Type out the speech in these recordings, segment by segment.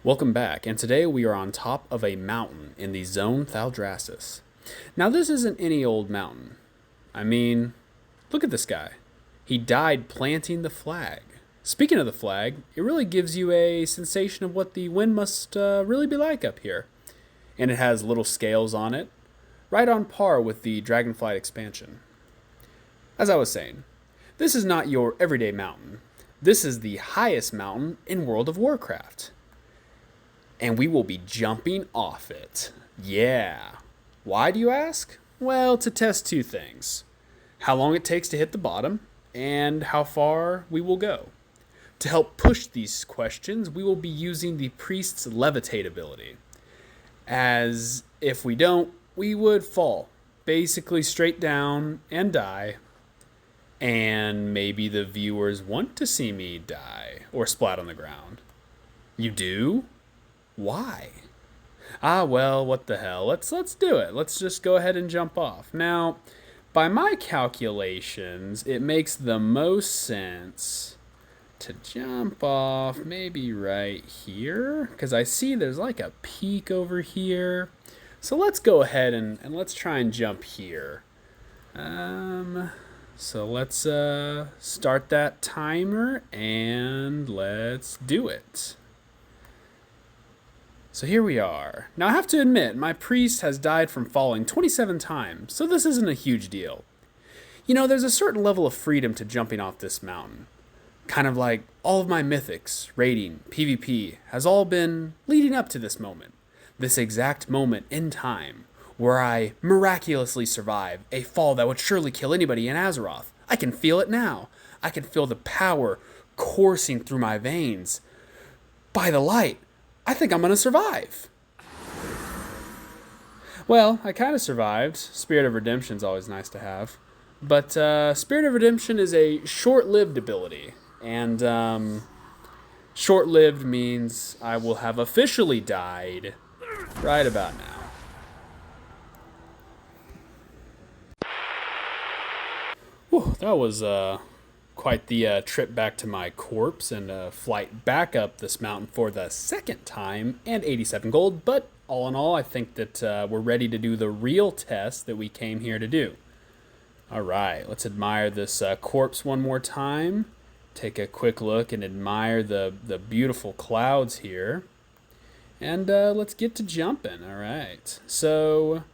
Welcome back, and today we are on top of a mountain in the Zone Thaldraszus. Now this isn't any old mountain. I mean, look at this guy. He died planting the flag. Speaking of the flag, it really gives you a sensation of what the wind must really be like up here. And it has little scales on it, right on par with the Dragonflight expansion. As I was saying, this is not your everyday mountain. This is the highest mountain in World of Warcraft. And we will be jumping off it. Yeah. Why, do you ask? Well, to test two things. How long it takes to hit the bottom, and how far we will go. To help push these questions, we will be using the Priest's Levitate ability. As if we don't, we would fall. Basically straight down and die. And maybe the viewers want to see me die or splat on the ground. You do? Why? Well, what the hell? Let's do it. Let's just go ahead and jump off. Now, by my calculations, it makes the most sense to jump off maybe right here, because I see there's like a peak over here. So let's go ahead and let's try and jump here. So let's start that timer and let's do it. So here we are. Now I have to admit, my priest has died from falling 27 times, so this isn't a huge deal. You know, there's a certain level of freedom to jumping off this mountain. Kind of like all of my mythics, raiding, PvP, has all been leading up to this moment. This exact moment in time, where I miraculously survive a fall that would surely kill anybody in Azeroth. I can feel it now. I can feel the power coursing through my veins. By the light, I think I'm going to survive. Well, I kind of survived. Spirit of Redemption's always nice to have. But Spirit of Redemption is a short-lived ability. And short-lived means I will have officially died right about now. Whew, that was quite the trip back to my corpse and a flight back up this mountain for the second time and 87 gold. But all in all, I think that we're ready to do the real test that we came here to do. All right, let's admire this corpse one more time. Take a quick look and admire the beautiful clouds here. And let's get to jumping. All right, so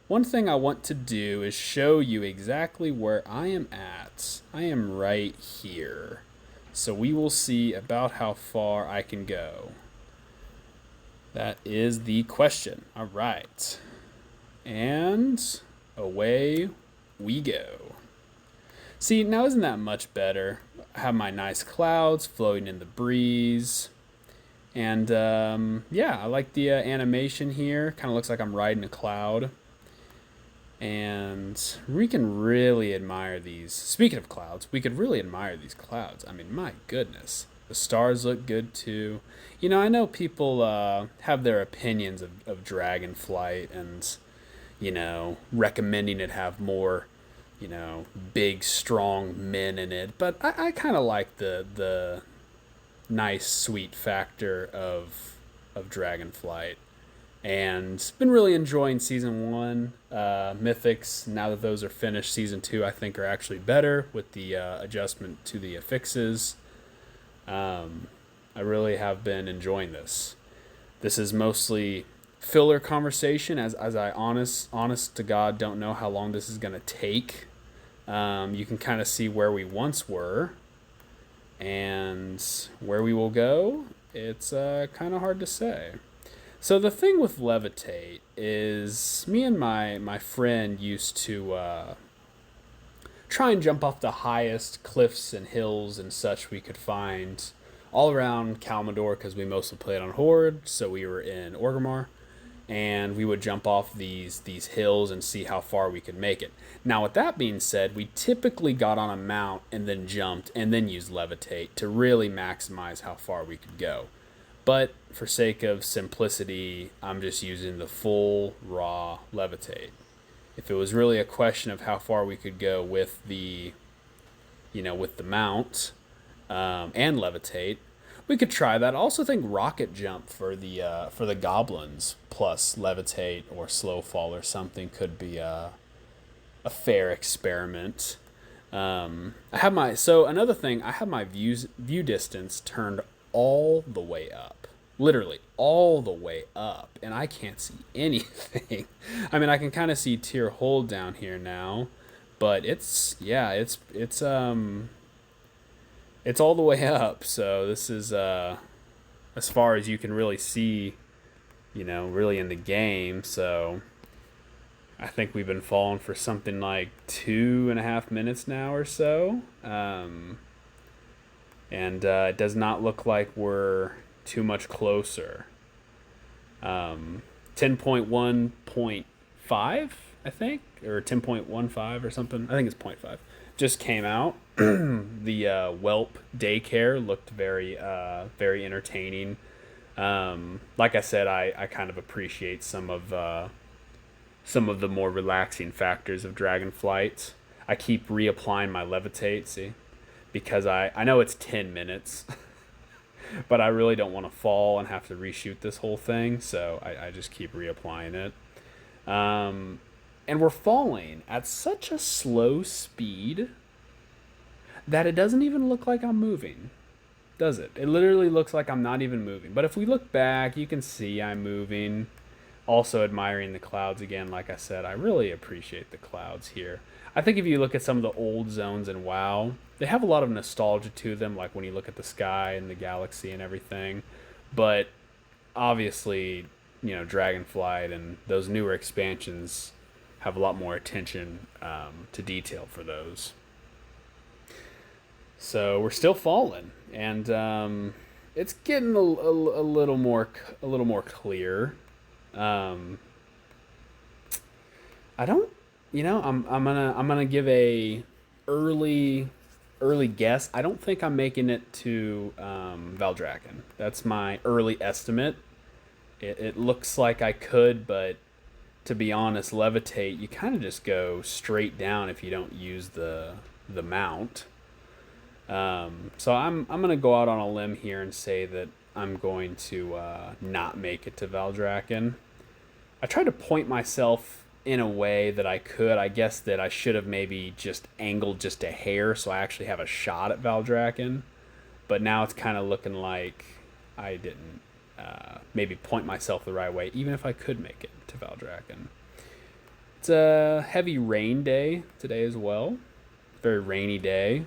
one thing I want to do is show you exactly where I am at. I am right here. So we will see about how far I can go. That is the question. All right. And away we go. See, now isn't that much better? I have my nice clouds floating in the breeze. And yeah, I like the animation here. Kind of looks like I'm riding a cloud. And we can really admire these. Speaking of clouds, we could really admire these clouds. I mean, my goodness. The stars look good too. You know, I know people have their opinions of Dragonflight and, you know, recommending it have more, you know, big, strong men in it. But I kind of like the nice, sweet factor of Dragonflight. And been really enjoying Season 1. Mythics, now that those are finished, Season 2 I think are actually better with the adjustment to the affixes. I really have been enjoying this. This is mostly filler conversation, as I honest to God don't know how long this is going to take. You can kind of see where we once were and where we will go. It's kind of hard to say. So the thing with levitate is me and my friend used to try and jump off the highest cliffs and hills and such we could find all around Kalmador, because we mostly played on Horde, so we were in Orgrimmar, and we would jump off these hills and see how far we could make it. Now, with that being said, we typically got on a mount and then jumped and then used levitate to really maximize how far we could go. But for sake of simplicity, I'm just using the full raw levitate. If it was really a question of how far we could go with the, you know, with the mount and levitate, We could try that. I also think rocket jump for the goblins plus levitate or slow fall or something could be a fair experiment. I have my so another thing. I have my view distance turned all the way up, literally all the way up, and I can't see anything. I mean, I can kind of see tier hold down here now, but it's all the way up. So this is as far as you can really see, really in the game. So I think we've been falling for something like 2.5 minutes now or so. And it does not look like we're too much closer. 10.1.5, I think, or 10.15 or something. I think it's point 0.5. Just came out. The Whelp daycare looked very entertaining. Like I said, I kind of appreciate some of the more relaxing factors of Dragonflight. I keep reapplying my levitate, see, because I know it's 10 minutes, but I really don't want to fall and have to reshoot this whole thing, so I just keep reapplying it. And we're falling at such a slow speed that it doesn't even look like I'm moving, does it? It literally looks like I'm not even moving. But if we look back, you can see I'm moving. Also admiring the clouds again. Like I said, I really appreciate the clouds here. I think if you look at some of the old zones in WoW, they have a lot of nostalgia to them, like when you look at the sky and the galaxy and everything. But obviously, Dragonflight and those newer expansions have a lot more attention to detail for those. So we're still falling, and it's getting a little more clear. I don't, I'm gonna give a early guess. I don't think I'm making it to Valdrakken. That's my early estimate. It looks like I could, but to be honest, levitate, you kind of just go straight down if you don't use the mount. So I'm gonna go out on a limb here and say that I'm going to not make it to Valdrakken. I tried to point myself in a way that I could. I guess that I should have maybe just angled just a hair so I actually have a shot at Valdrakken. But now it's kind of looking like I didn't maybe point myself the right way, even if I could make it to Valdrakken. It's a heavy rain day today as well. Very rainy day.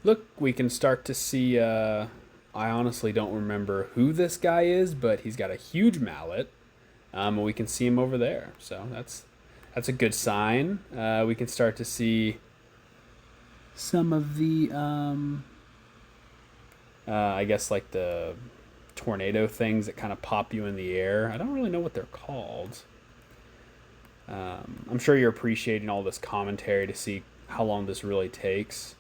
Look, we can start to see, I honestly don't remember who this guy is, but he's got a huge mallet. And we can see him over there. So that's a good sign. We can start to see some of the, I guess like the tornado things that kind of pop you in the air. I don't really know what they're called. I'm sure you're appreciating all this commentary to see how long this really takes.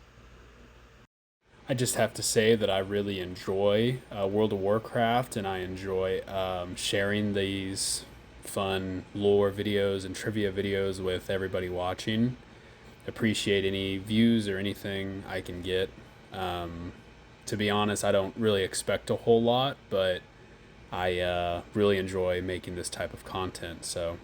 I just have to say that I really enjoy World of Warcraft, and I enjoy sharing these fun lore videos and trivia videos with everybody watching. Appreciate any views or anything I can get. To be honest, I don't really expect a whole lot, but I really enjoy making this type of content. So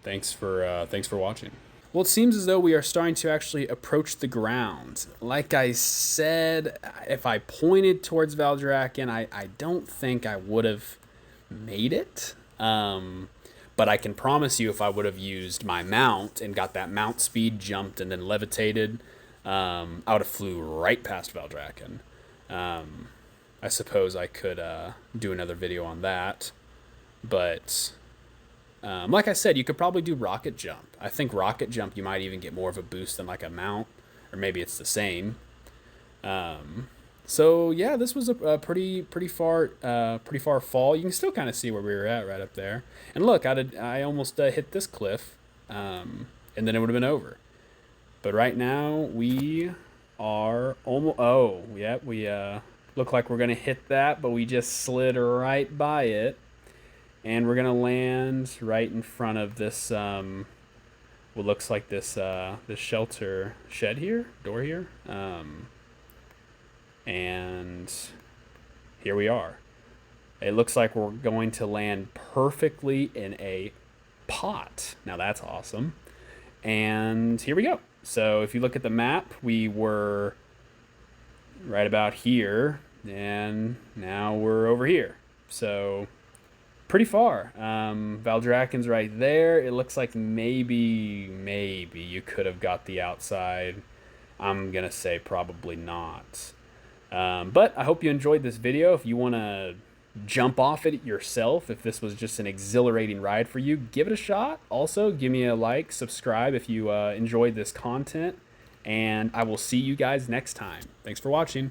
thanks for watching. Well, it seems as though we are starting to actually approach the ground. Like I said, if I pointed towards Valdrakken, I don't think I would have made it. But I can promise you if I would have used my mount and got that mount speed, jumped, and then levitated, I would have flew right past Valdrakken. I suppose I could do another video on that. But like I said, you could probably do rocket jump. I think rocket jump you might even get more of a boost than like a mount, or maybe it's the same. So yeah, this was a pretty far fall. You can still kind of see where we were at right up there. And look, I almost hit this cliff, and then it would have been over. But right now we are almost. Oh, yeah, we look like we're gonna hit that, but we just slid right by it. And we're gonna land right in front of this what looks like this shelter shed here, door here. And here we are. It looks like we're going to land perfectly in a pot. Now that's awesome. And here we go. So if you look at the map, we were right about here, and now we're over here. So pretty far. Valdraken's right there. It looks like maybe you could have got the outside. I'm gonna say probably not. But I hope you enjoyed this video. If you want to jump off it yourself, if this was just an exhilarating ride for you, give it a shot. Also, give me a like, subscribe if you enjoyed this content, and I will see you guys next time. Thanks for watching.